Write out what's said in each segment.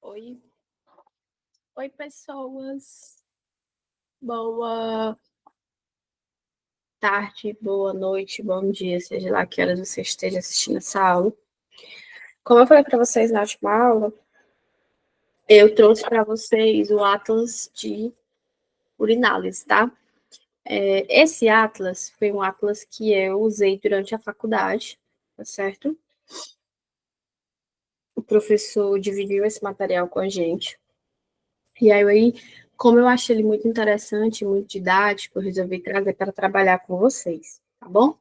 Oi, oi pessoas. Boa tarde, boa noite, bom dia, seja lá que horas você esteja assistindo essa aula. Como eu falei para vocês na última aula, eu trouxe para vocês o Atlas de Urinálise, tá? Esse Atlas foi um Atlas que eu usei durante a faculdade, tá certo? O professor dividiu esse material com a gente. E aí, como eu achei ele muito interessante, muito didático, eu resolvi trazer para trabalhar com vocês, tá bom?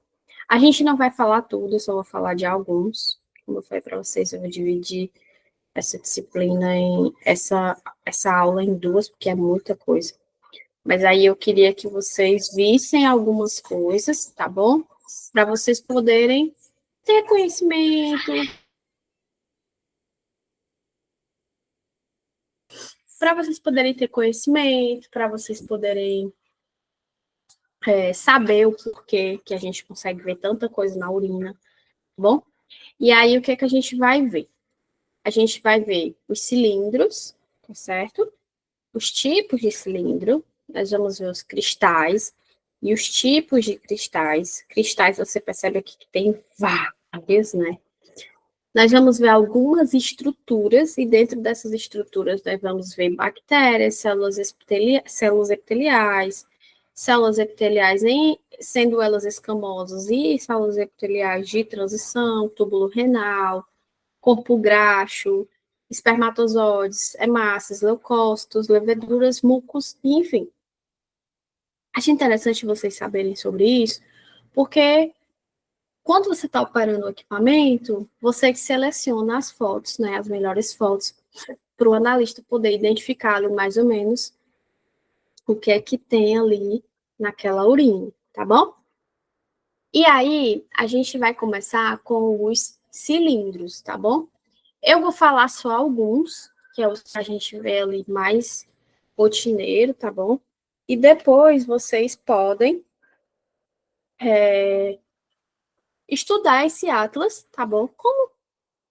A gente não vai falar tudo, eu só vou falar de alguns. Como eu falei para vocês, eu vou dividir essa disciplina essa aula em duas, porque é muita coisa. Mas aí eu queria que vocês vissem algumas coisas, tá bom? Para vocês poderem ter conhecimento, para vocês poderem saber o porquê que a gente consegue ver tanta coisa na urina, tá bom? E aí, o que é que a gente vai ver? A gente vai ver os cilindros, tá certo? Os tipos de cilindro, nós vamos ver os cristais e os tipos de cristais. Cristais, você percebe aqui que tem vários, né? Nós vamos ver algumas estruturas, e dentro dessas estruturas nós vamos ver bactérias, células epiteliais sendo elas escamosas, e células epiteliais de transição, túbulo renal, corpo graxo, espermatozoides, hemácias, leucócitos, leveduras, mucos, enfim. Acho interessante vocês saberem sobre isso, porque quando você está operando o equipamento, você que seleciona as fotos, né, as melhores fotos, para o analista poder identificar ali mais ou menos o que é que tem ali naquela urina, tá bom? E aí, a gente vai começar com os cilindros, tá bom? Eu vou falar só alguns, que é os que a gente vê ali mais rotineiro, tá bom? E depois vocês podem estudar esse atlas, tá bom? Como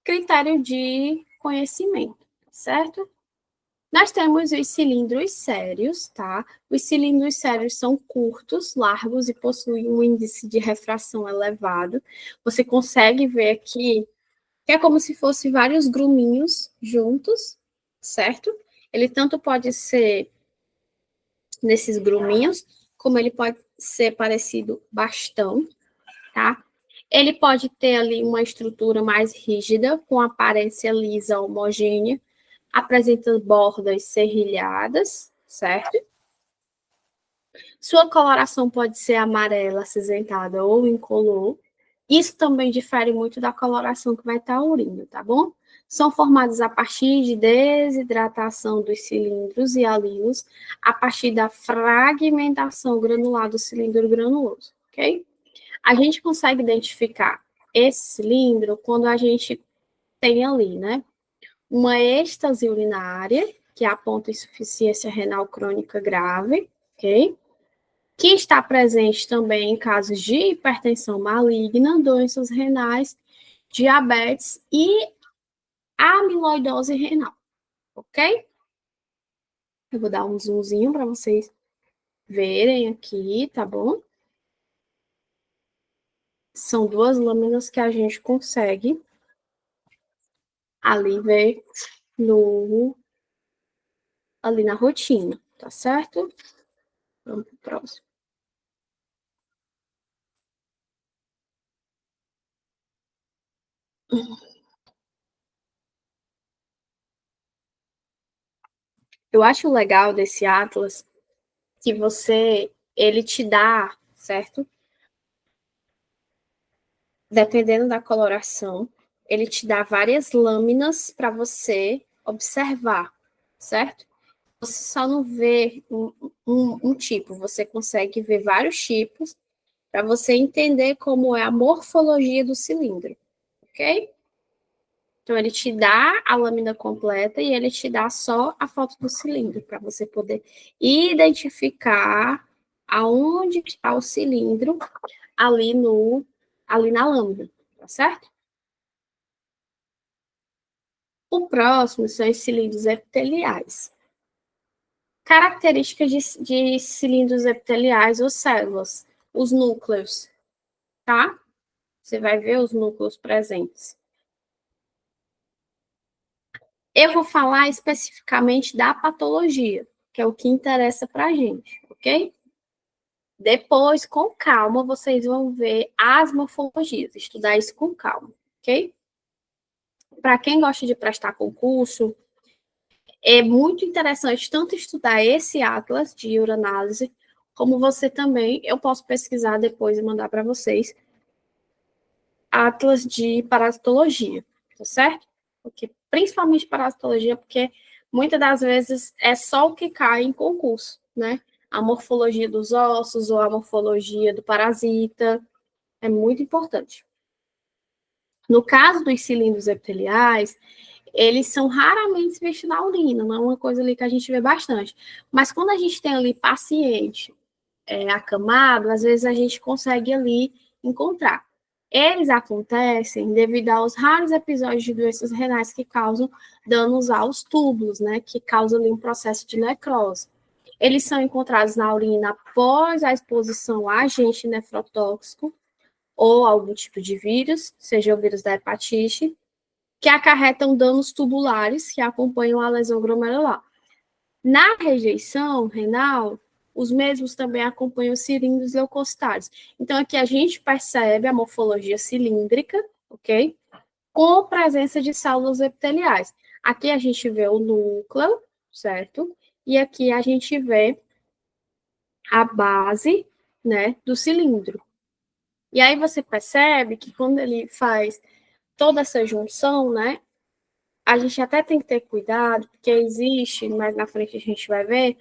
critério de conhecimento, certo? Nós temos os cilindros sérios, tá? Os cilindros sérios são curtos, largos e possuem um índice de refração elevado. Você consegue ver aqui que é como se fosse vários gruminhos juntos, certo? Ele tanto pode ser nesses gruminhos, como ele pode ser parecido bastão, tá? Ele pode ter ali uma estrutura mais rígida, com aparência lisa homogênea, apresenta bordas serrilhadas, certo? Sua coloração pode ser amarela, acinzentada ou incolor. Isso também difere muito da coloração que vai estar a urina, tá bom? São formados a partir de desidratação dos cilindros e alilos, a partir da fragmentação granular do cilindro granuloso, ok? A gente consegue identificar esse cilindro quando a gente tem ali, né? Uma êxtase urinária, que aponta insuficiência renal crônica grave, ok? Que está presente também em casos de hipertensão maligna, doenças renais, diabetes e amiloidose renal, ok? Eu vou dar um zoomzinho para vocês verem aqui, tá bom? São duas lâminas que a gente consegue ali ver ali na rotina, tá certo? Vamos para o próximo. Eu acho legal desse Atlas que ele te dá, certo? Dependendo da coloração, ele te dá várias lâminas para você observar, certo? Você só não vê um tipo, você consegue ver vários tipos para você entender como é a morfologia do cilindro, ok? Então, ele te dá a lâmina completa e ele te dá só a foto do cilindro, para você poder identificar aonde está o cilindro ali na lâmina, tá certo? O próximo são os cilindros epiteliais. Características de cilindros epiteliais ou células, os núcleos, tá? Você vai ver os núcleos presentes. Eu vou falar especificamente da patologia, que é o que interessa para a gente, ok? Depois, com calma, vocês vão ver as morfologias, estudar isso com calma, ok? Para quem gosta de prestar concurso, é muito interessante tanto estudar esse atlas de uranálise, como você também, eu posso pesquisar depois e mandar para vocês, atlas de parasitologia, tá certo? Porque, principalmente parasitologia, porque muitas das vezes é só o que cai em concurso, né? A morfologia dos ossos ou a morfologia do parasita é muito importante. No caso dos cilindros epiteliais, eles são raramente vistos na urina, não é uma coisa ali que a gente vê bastante. Mas quando a gente tem ali paciente acamado, às vezes a gente consegue ali encontrar. Eles acontecem devido aos raros episódios de doenças renais que causam danos aos túbulos, né, que causam ali um processo de necrose. Eles são encontrados na urina após a exposição a agente nefrotóxico ou algum tipo de vírus, seja o vírus da hepatite, que acarretam danos tubulares que acompanham a lesão glomerular. Na rejeição renal, os mesmos também acompanham os cilindros leucocitários. Então, aqui a gente percebe a morfologia cilíndrica, ok? Com presença de células epiteliais. Aqui a gente vê o núcleo, certo? E aqui a gente vê a base, né, do cilindro. E aí você percebe que quando ele faz toda essa junção, né, a gente até tem que ter cuidado, porque existe, mais na frente a gente vai ver,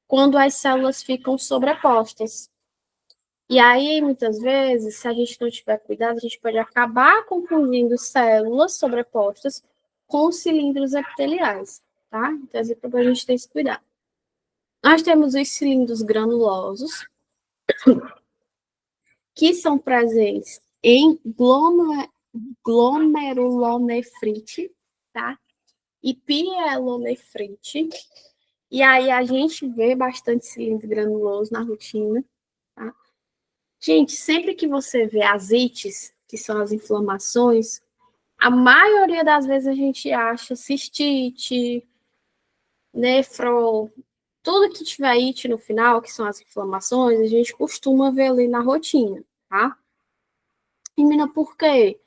quando as células ficam sobrepostas. E aí, muitas vezes, se a gente não tiver cuidado, a gente pode acabar confundindo células sobrepostas com cilindros epiteliais, tá? Então, é para a gente ter esse cuidado. Nós temos os cilindros granulosos, que são presentes em glomerulonefrite, tá? E pielonefrite. E aí a gente vê bastante cilindro granuloso na rotina, tá? Gente, sempre que você vê as ites, que são as inflamações, a maioria das vezes a gente acha cistite, nefro, tudo que tiver it no final, que são as inflamações, a gente costuma ver ali na rotina, tá? E, mina, por quê?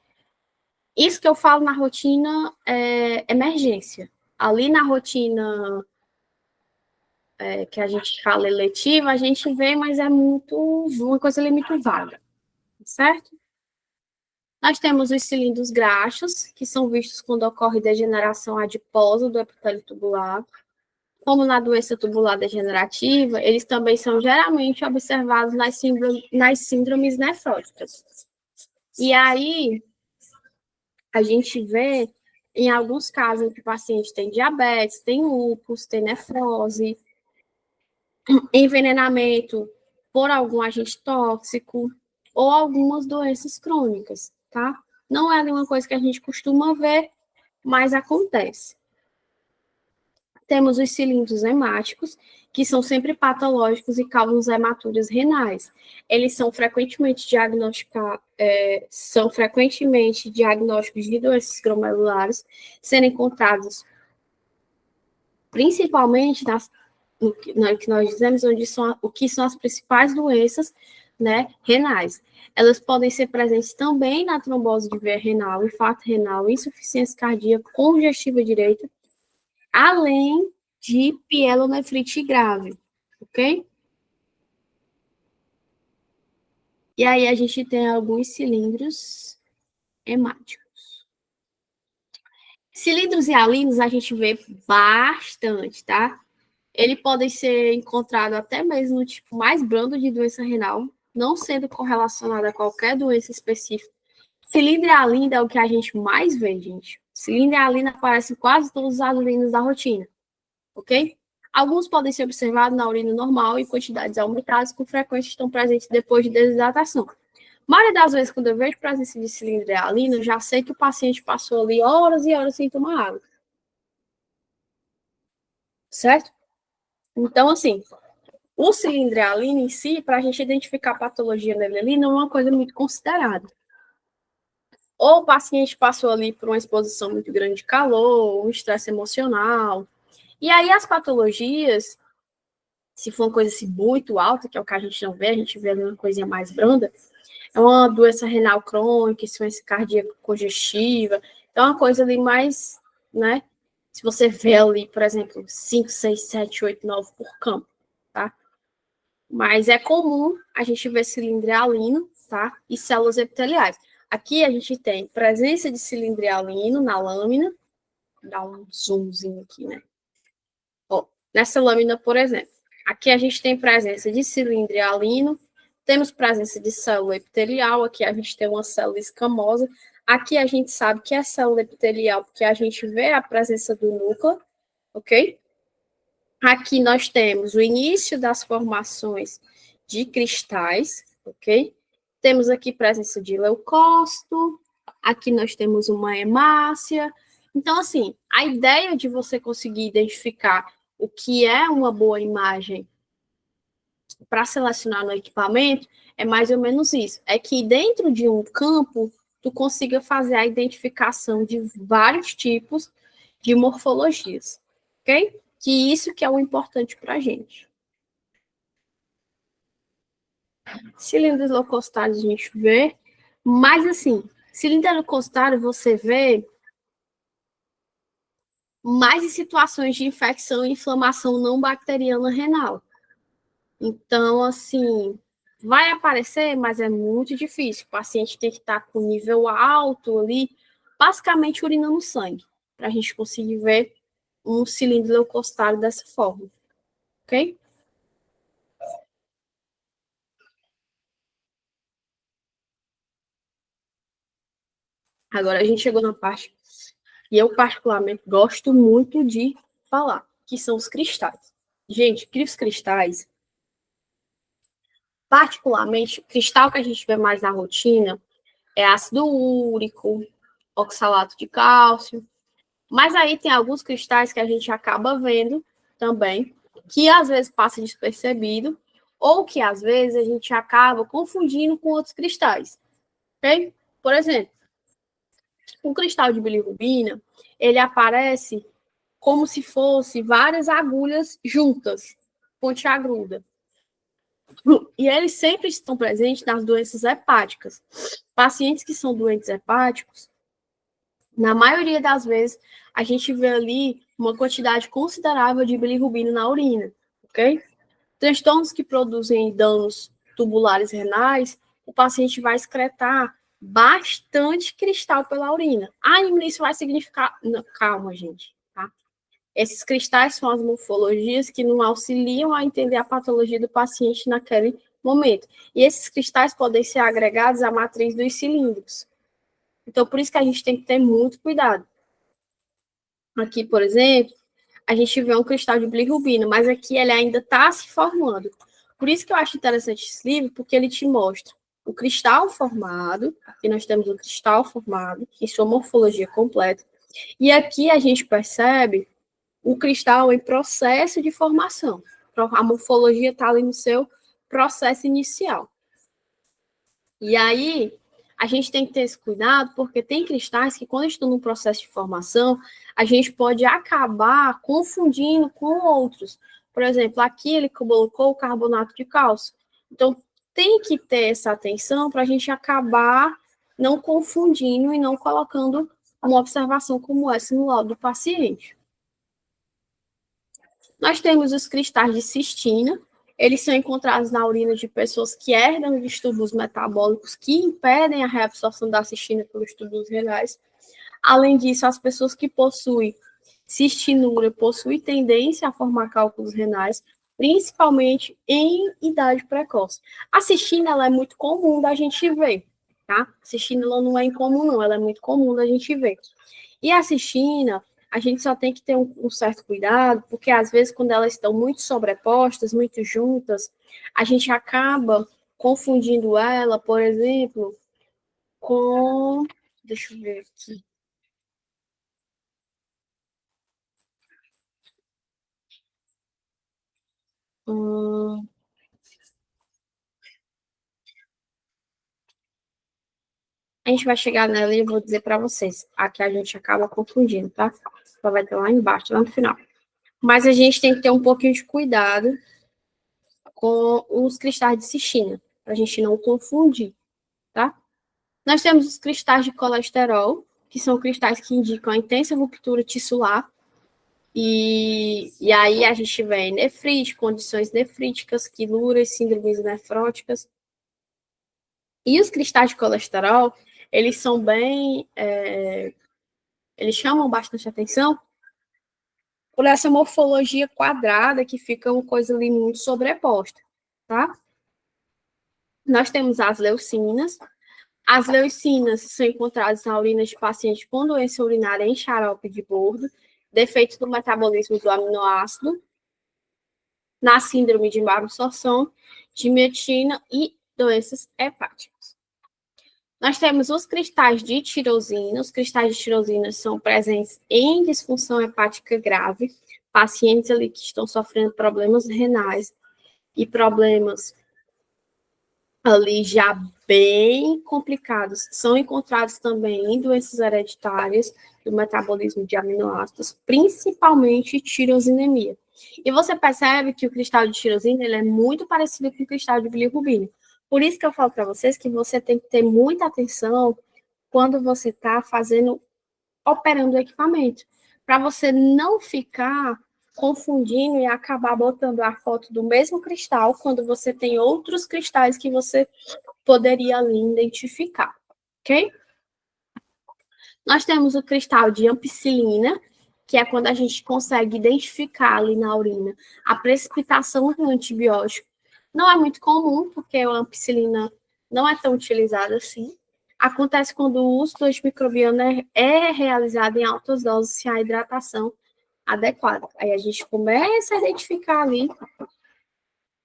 Isso que eu falo na rotina é emergência. Ali na rotina que a gente fala eletiva, a gente vê, mas é muito uma coisa ali muito vaga, certo? Nós temos os cilindros graxos, que são vistos quando ocorre degeneração adiposa do epitélio tubular. Como na doença tubular degenerativa, eles também são geralmente observados nas síndromes nefróticas. E aí, a gente vê, em alguns casos, que o paciente tem diabetes, tem lúpus, tem nefrose, envenenamento por algum agente tóxico ou algumas doenças crônicas, tá? Não é uma coisa que a gente costuma ver, mas acontece. Temos os cilindros hemáticos, que são sempre patológicos e causam hematuras renais. Eles são frequentemente diagnósticos de doenças glomerulares, sendo encontrados principalmente no que nós dizemos, o que são as principais doenças, né, renais. Elas podem ser presentes também na trombose de veia renal, infarto renal, insuficiência cardíaca, congestiva direita, além de pielonefrite grave, ok? E aí a gente tem alguns cilindros hemáticos. Cilindros hialinos a gente vê bastante, tá? Ele pode ser encontrado até mesmo no tipo mais brando de doença renal, não sendo correlacionado a qualquer doença específica. Cilindro hialino é o que a gente mais vê, gente. Cilindro hialino aparece em quase todas as urinas da rotina, ok? Alguns podem ser observados na urina normal e quantidades aumentadas com frequência estão presentes depois de desidratação. maioria das vezes, quando eu vejo presença de cilindrialina, eu já sei que o paciente passou ali horas e horas sem tomar água. Certo? Então, assim, o cilindrialina em si, para a gente identificar a patologia nele ali, não é uma coisa muito considerada. Ou o paciente passou ali por uma exposição muito grande de calor, um estresse emocional. E aí as patologias, se for uma coisa assim muito alta, que é o que a gente não vê, a gente vê ali uma coisinha mais branda, é uma doença renal crônica, insuficiência cardíaca congestiva, então é uma coisa ali mais, né? Se você vê ali, por exemplo, 5, 6, 7, 8, 9 por campo, tá? Mas é comum a gente ver cilindrialino, tá? E células epiteliais. Aqui a gente tem presença de cilindrialino na lâmina, dá um zoomzinho aqui, né? Ó, nessa lâmina, por exemplo, aqui a gente tem presença de cilindrialino, temos presença de célula epitelial, aqui a gente tem uma célula escamosa, aqui a gente sabe que é célula epitelial, porque a gente vê a presença do núcleo, ok? Aqui nós temos o início das formações de cristais, ok? Temos aqui presença de leucócito, aqui nós temos uma hemácia. Então, assim, a ideia de você conseguir identificar o que é uma boa imagem para selecionar no equipamento é mais ou menos isso. É que dentro de um campo, tu consiga fazer a identificação de vários tipos de morfologias, ok? Que isso que é o importante para a gente. Cilindros leucocitários a gente vê, mas assim, cilindro leucocitário você vê mais em situações de infecção e inflamação não bacteriana renal. Então, assim, vai aparecer, mas é muito difícil. O paciente tem que estar com nível alto ali, basicamente urinando sangue, para a gente conseguir ver um cilindro leucocitário dessa forma, ok? Agora a gente chegou na parte e eu particularmente gosto muito de falar, que são os cristais. Gente, os cristais, particularmente, cristal que a gente vê mais na rotina é ácido úrico, oxalato de cálcio, mas aí tem alguns cristais que a gente acaba vendo também, que às vezes passa despercebido, ou que às vezes a gente acaba confundindo com outros cristais, ok? Por exemplo, o cristal de bilirrubina, ele aparece como se fosse várias agulhas juntas, pontiaguda. E eles sempre estão presentes nas doenças hepáticas. Pacientes que são doentes hepáticos, na maioria das vezes, a gente vê ali uma quantidade considerável de bilirrubina na urina, ok? Transtornos que produzem danos tubulares renais, o paciente vai excretar bastante cristal pela urina. Ah, isso vai significar... Não, calma, gente, tá? Esses cristais são as morfologias que não auxiliam a entender a patologia do paciente naquele momento. E esses cristais podem ser agregados à matriz dos cilindros. Então, por isso que a gente tem que ter muito cuidado. Aqui, por exemplo, a gente vê um cristal de bilirrubina, mas aqui ele ainda está se formando. Por isso que eu acho interessante esse livro, porque ele te mostra o cristal formado, aqui nós temos o cristal formado, em sua morfologia completa, e aqui a gente percebe o cristal em processo de formação. A morfologia está ali no seu processo inicial. E aí, a gente tem que ter esse cuidado, porque tem cristais que, quando estão no processo de formação, a gente pode acabar confundindo com outros. Por exemplo, aqui ele colocou o carbonato de cálcio. Então, tem que ter essa atenção para a gente acabar não confundindo e não colocando uma observação como essa no laudo do paciente. Nós temos os cristais de cistina, eles são encontrados na urina de pessoas que herdam distúrbios metabólicos que impedem a reabsorção da cistina pelos túbulos renais. Além disso, as pessoas que possuem cistinúria possuem tendência a formar cálculos renais, principalmente em idade precoce. A cistina ela é muito comum da gente ver, tá? A cistina ela não é incomum, não, ela é muito comum da gente ver. E a cistina, a gente só tem que ter um certo cuidado, porque às vezes quando elas estão muito sobrepostas, muito juntas, a gente acaba confundindo ela, por exemplo, com... Deixa eu ver aqui. A gente vai chegar nela e eu vou dizer para vocês. Aqui a gente acaba confundindo, tá? Só vai ter lá embaixo, lá no final. Mas a gente tem que ter um pouquinho de cuidado com os cristais de cistina, para a gente não confundir, tá? Nós temos os cristais de colesterol, que são cristais que indicam a intensa ruptura tissular, e aí a gente vê nefrite, condições nefríticas, quiluras, síndromes nefróticas. E os cristais de colesterol, eles são bem... eles chamam bastante atenção por essa morfologia quadrada que fica uma coisa ali muito sobreposta, tá? Nós temos as leucinas. As leucinas são encontradas na urina de pacientes com doença urinária em xarope de bordo, defeito do metabolismo do aminoácido, na síndrome de má absorção, de metina e doenças hepáticas. Nós temos os cristais de tirosina. Os cristais de tirosina são presentes em disfunção hepática grave, pacientes ali que estão sofrendo problemas renais e problemas ali já bem complicados, são encontrados também em doenças hereditárias do metabolismo de aminoácidos, principalmente tirosinemia. E você percebe que o cristal de tirosina ele é muito parecido com o cristal de bilirrubina. Por isso que eu falo para vocês que você tem que ter muita atenção quando você está operando o equipamento, para você não ficar confundindo e acabar botando a foto do mesmo cristal quando você tem outros cristais que você poderia ali identificar, ok? Nós temos o cristal de ampicilina, que é quando a gente consegue identificar ali na urina a precipitação do antibiótico. Não é muito comum, porque a ampicilina não é tão utilizada assim. Acontece quando o uso do antimicrobiano é realizado em altas doses sem a hidratação adequada. Aí a gente começa a identificar ali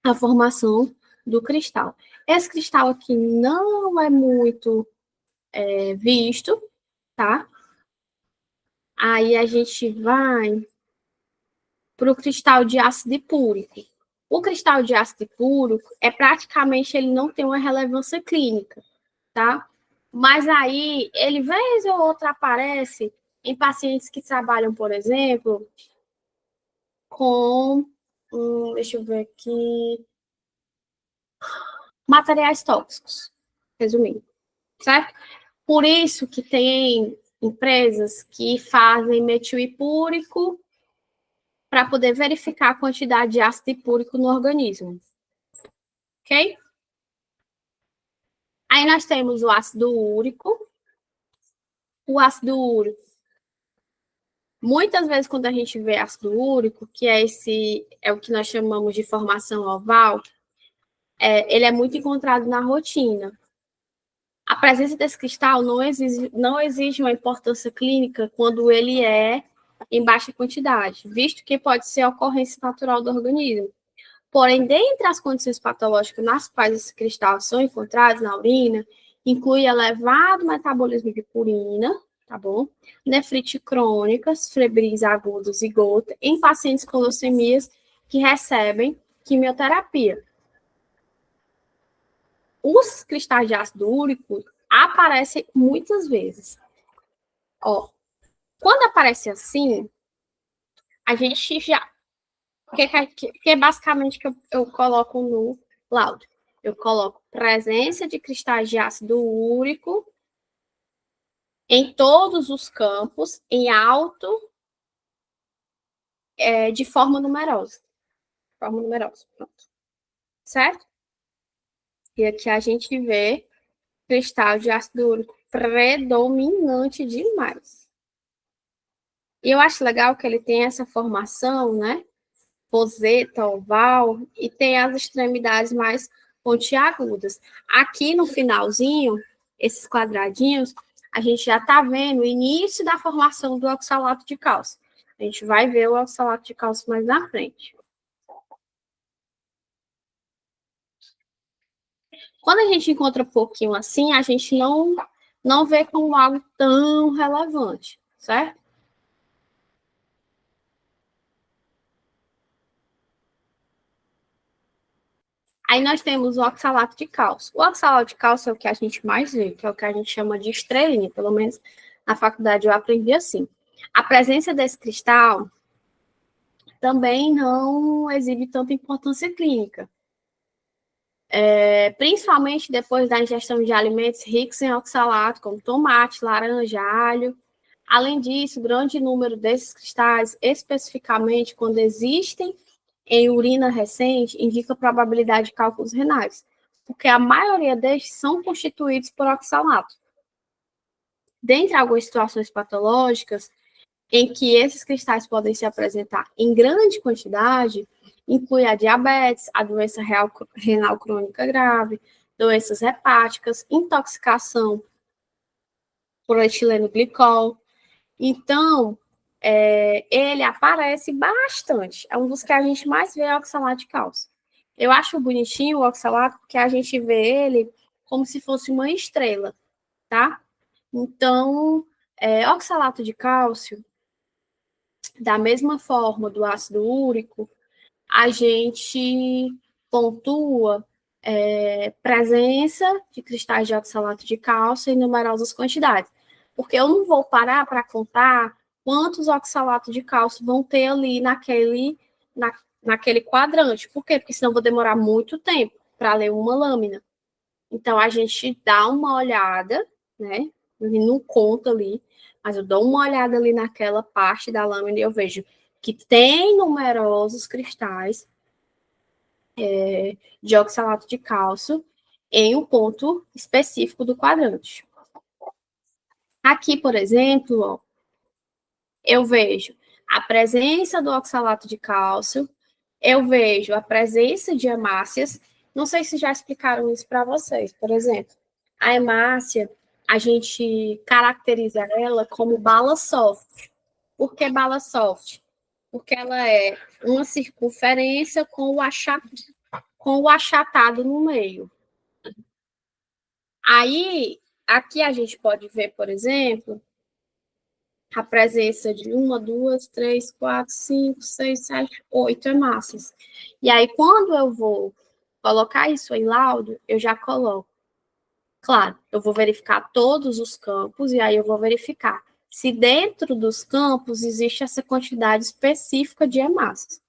a formação do cristal. Esse cristal aqui não é muito visto, tá? Aí a gente vai para o cristal de ácido hipúrico. O cristal de ácido hipúrico praticamente ele não tem uma relevância clínica, tá? Mas aí ele vez ou outra aparece em pacientes que trabalham, por exemplo, com, deixa eu ver aqui, materiais tóxicos, resumindo, certo? Por isso que tem empresas que fazem metil hipúrico para poder verificar a quantidade de ácido hipúrico no organismo. Ok? Aí nós temos o ácido úrico. O ácido úrico, muitas vezes quando a gente vê ácido úrico, que é o que nós chamamos de formação oval, ele é muito encontrado na rotina. A presença desse cristal não exige uma importância clínica quando ele é em baixa quantidade, visto que pode ser ocorrência natural do organismo. Porém, dentre as condições patológicas nas quais esse cristal são encontrados na urina, inclui elevado metabolismo de purina, tá bom? Nefrite crônicas, febris agudas e gota, em pacientes com leucemias que recebem quimioterapia. Os cristais de ácido úrico aparecem muitas vezes. Ó, quando aparece assim, a gente já... que é basicamente que eu coloco no laudo. Eu coloco presença de cristais de ácido úrico em todos os campos, em alto, de forma numerosa. Forma numerosa, pronto. Certo? E aqui a gente vê cristal de ácido úrico predominante demais. E eu acho legal que ele tem essa formação, né? Roseta, oval, e tem as extremidades mais pontiagudas. Aqui no finalzinho, esses quadradinhos, a gente já está vendo o início da formação do oxalato de cálcio. A gente vai ver o oxalato de cálcio mais na frente. Quando a gente encontra pouquinho assim, a gente não vê como algo tão relevante, certo? Aí nós temos o oxalato de cálcio. O oxalato de cálcio é o que a gente mais vê, que é o que a gente chama de estrelinha, pelo menos na faculdade eu aprendi assim. A presença desse cristal também não exibe tanta importância clínica, principalmente depois da ingestão de alimentos ricos em oxalato, como tomate, laranja, alho. Além disso, o grande número desses cristais, especificamente quando existem em urina recente, indica a probabilidade de cálculos renais, porque a maioria destes são constituídos por oxalato. Dentre algumas situações patológicas em que esses cristais podem se apresentar em grande quantidade, inclui a diabetes, a doença renal crônica grave, doenças hepáticas, intoxicação por etileno glicol. Então, ele aparece bastante. É um dos que a gente mais vê é o oxalato de cálcio. Eu acho bonitinho o oxalato porque a gente vê ele como se fosse uma estrela, tá? Então, oxalato de cálcio, da mesma forma do ácido úrico, a gente pontua presença de cristais de oxalato de cálcio em numerosas quantidades. Porque eu não vou parar para contar quantos oxalatos de cálcio vão ter ali naquele quadrante. Por quê? Porque senão eu vou demorar muito tempo para ler uma lâmina. Então, a gente dá uma olhada, né? Não conta ali, mas eu dou uma olhada ali naquela parte da lâmina e eu vejo que tem numerosos cristais de oxalato de cálcio em um ponto específico do quadrante. Aqui, por exemplo, ó, eu vejo a presença do oxalato de cálcio, eu vejo a presença de hemácias. Não sei se já explicaram isso para vocês. Por exemplo, a hemácia, a gente caracteriza ela como bala soft. Por que bala soft? Porque ela é uma circunferência com o achatado no meio. Aí, aqui a gente pode ver, por exemplo, a presença de uma, duas, três, quatro, cinco, seis, sete, oito hemácias. E aí, quando eu vou colocar isso em laudo, eu já coloco. Claro, eu vou verificar todos os campos e aí eu vou verificar se dentro dos campos existe essa quantidade específica de hemácias.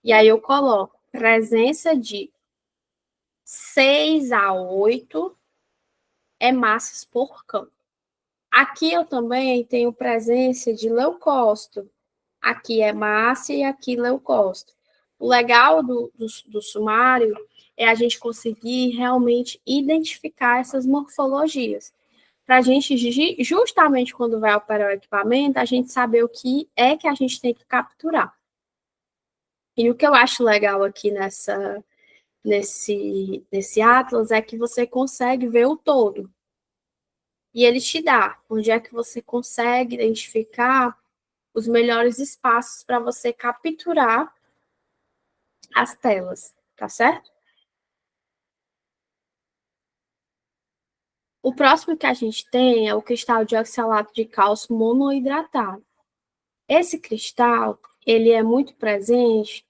E aí eu coloco presença de 6 a 8 hemácias por campo. Aqui eu também tenho presença de leucócito. Aqui é hemácia e aqui leucócito. O legal do sumário é a gente conseguir realmente identificar essas morfologias. Para a gente, justamente quando vai operar o equipamento, a gente saber o que é que a gente tem que capturar. E o que eu acho legal aqui nesse Atlas é que você consegue ver o todo. E ele te dá onde é que você consegue identificar os melhores espaços para você capturar as telas, tá certo? O próximo que a gente tem é o cristal de oxalato de cálcio monohidratado. Esse cristal, ele é muito presente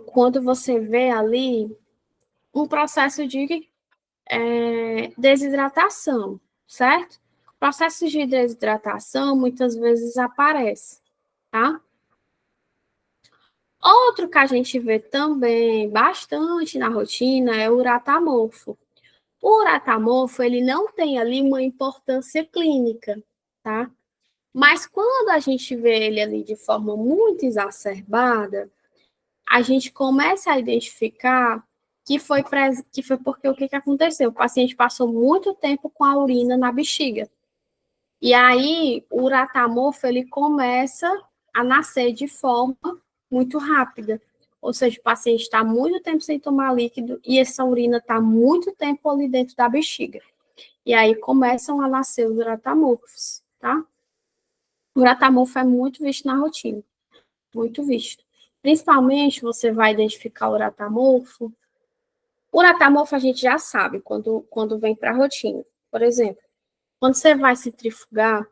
quando você vê ali um processo de desidratação, certo? Processos de desidratação muitas vezes aparecem, tá? Outro que a gente vê também bastante na rotina é o uratamorfo. O uratamorfo, ele não tem ali uma importância clínica, tá? Mas quando a gente vê ele ali de forma muito exacerbada, a gente começa a identificar que foi porque o que aconteceu? O paciente passou muito tempo com a urina na bexiga. E aí, o uratamorfo, ele começa a nascer de forma muito rápida. Ou seja, o paciente está muito tempo sem tomar líquido e essa urina está muito tempo ali dentro da bexiga. E aí começam a nascer os uratamorfos, tá? O uratamorfo é muito visto na rotina, muito visto. Principalmente, você vai identificar o uratamorfo O uratamorfo a gente já sabe quando vem para a rotina. Por exemplo, quando você vai centrifugar,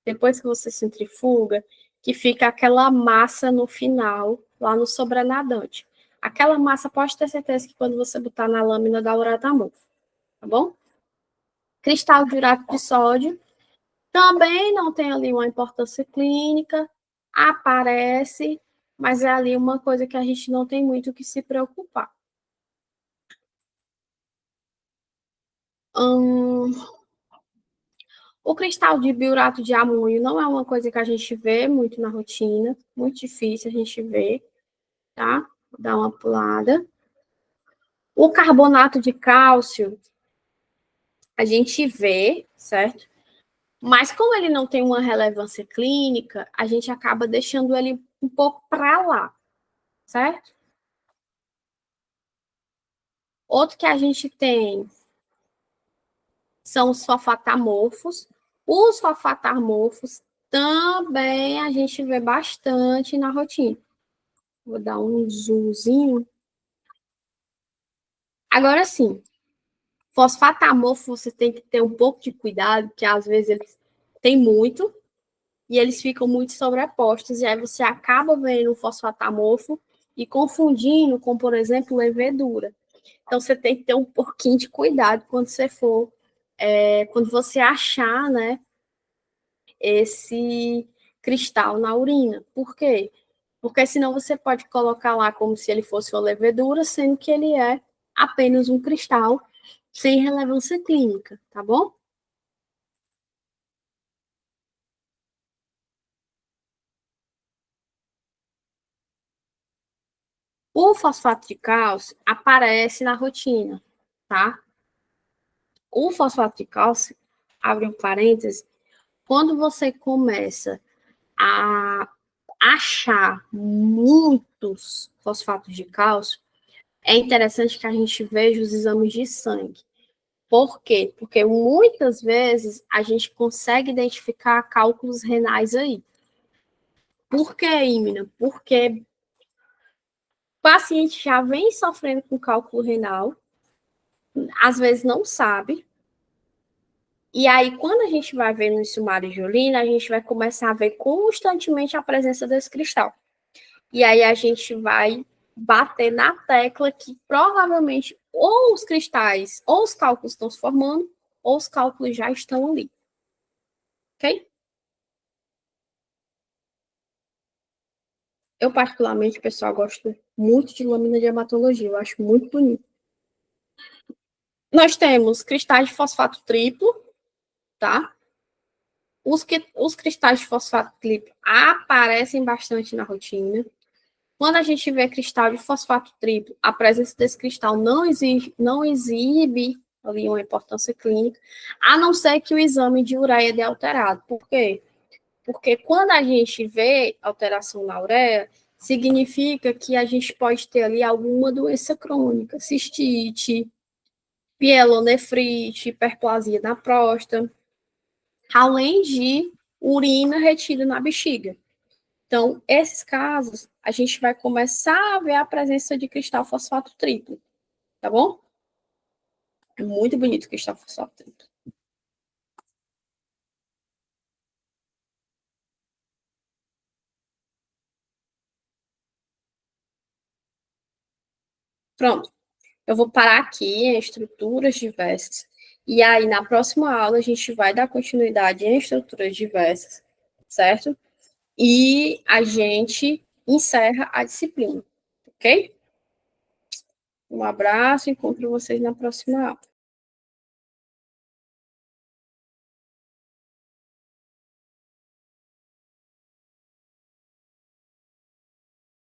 depois que você centrifuga, que fica aquela massa no final, lá no sobrenadante. Aquela massa, pode ter certeza que quando você botar na lâmina dá uratamorfo, tá bom? Cristal de urato de sódio, também não tem ali uma importância clínica, aparece, mas é ali uma coisa que a gente não tem muito que se preocupar. Hum, o cristal de biurato de amônio não é uma coisa que a gente vê muito na rotina, muito difícil a gente ver, tá? Vou dar uma pulada. O carbonato de cálcio, a gente vê, certo? Mas como ele não tem uma relevância clínica, a gente acaba deixando ele um pouco para lá, certo? Outro que a gente tem são os fosfatamorfos. Os fosfatamorfos também a gente vê bastante na rotina. Vou dar um zoomzinho. Agora sim, fosfatamorfo você tem que ter um pouco de cuidado, porque às vezes eles têm muito e eles ficam muito sobrepostos, e aí você acaba vendo o fosfatamorfo e confundindo com, por exemplo, levedura. Então você tem que ter um pouquinho de cuidado quando você for, quando você achar, né, esse cristal na urina. Por quê? Porque senão você pode colocar lá como se ele fosse uma levedura, sendo que ele é apenas um cristal sem relevância clínica, tá bom? O fosfato de cálcio aparece na rotina, tá? O fosfato de cálcio, abre um parêntese, quando você começa a achar muitos fosfatos de cálcio, é interessante que a gente veja os exames de sangue. Por quê? Porque muitas vezes a gente consegue identificar cálculos renais aí. Por que, Imina? Porque o paciente já vem sofrendo com cálculo renal, às vezes não sabe, e aí quando a gente vai ver no sumário de urina, a gente vai começar a ver constantemente a presença desse cristal. E aí a gente vai bater na tecla que provavelmente ou os cristais, ou os cálculos estão se formando, ou os cálculos já estão ali. Ok? Eu, particularmente, pessoal, gosto muito de lâmina de hematologia. Eu acho muito bonito. Nós temos cristais de fosfato triplo, tá? Os cristais de fosfato triplo aparecem bastante na rotina. Quando a gente vê cristal de fosfato triplo, a presença desse cristal não exibe ali uma importância clínica, a não ser que o exame de ureia dê alterado. Por quê? Porque quando a gente vê alteração na ureia, significa que a gente pode ter ali alguma doença crônica, cistite, pielonefrite, hiperplasia na próstata, além de urina retida na bexiga. Então, esses casos, a gente vai começar a ver a presença de cristal fosfato triplo, tá bom? É muito bonito o cristal fosfato triplo. Pronto. Eu vou parar aqui em estruturas diversas. E aí, na próxima aula, a gente vai dar continuidade em estruturas diversas, certo? E a gente encerra a disciplina, ok? Um abraço, encontro vocês na próxima aula.